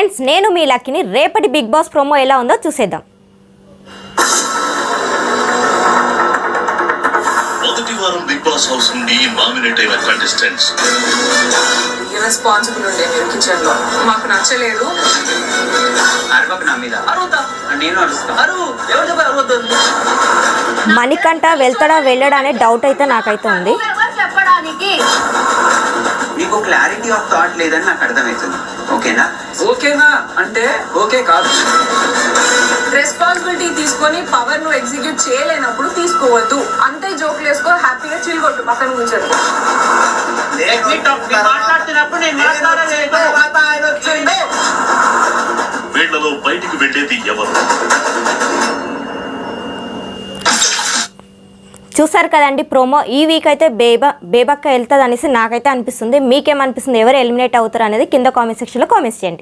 Friends నేను మీ లక్కీని రేపటి big boss promo ఎలా ఉందో చూసేద్దాం. మొదటి వారం బిగ్ బాస్ హౌస్ నుండి నామినేట్ అయిన కంటెస్టెంట్స్ రెస్పాన్సిబుల్ ఉండే మీరు కిచెన్ లో మాకు నచ్చలేదు. అరవకు నా మీద అరువుతా నేను అరుస్తా అరువు ఎవరు చెప్పారు అరవద్దు. మణికంఠ వెళ్తాడా వెళ్ళడా అనే డౌట్ అయితే నాకైతే ఉంది. నీకు క్లారిటీ ఆఫ్ థాట్ లేదని నాకు అర్థమవుతుంది. ఓకేనా ఓకేనా అంటే ఓకే కాదు. రెస్పాన్సిబిలిటీ తీసుకొని పవర్ ను ఎగ్జిక్యూట్ చేయలేనప్పుడు తీసుకోవద్దు. అంతే జోకులు వేసుకో, హ్యాపీగా చిల్గొట్టు పక్కన కూర్చొని. వీళ్లలో బయటికి వెళ్ళేది ఎవరు? చూసారు కదండి ప్రోమో. ఈ వీక్ అయితే బేబక్క వెళ్తుంది అనేసి నాకైతే అనిపిస్తుంది. మీకేమనిపిస్తుంది? ఎవరు ఎలిమినేట్ అవుతారు అనేది కింద కామెంట్ సెక్షన్లో కామెంట్స్ చేయండి.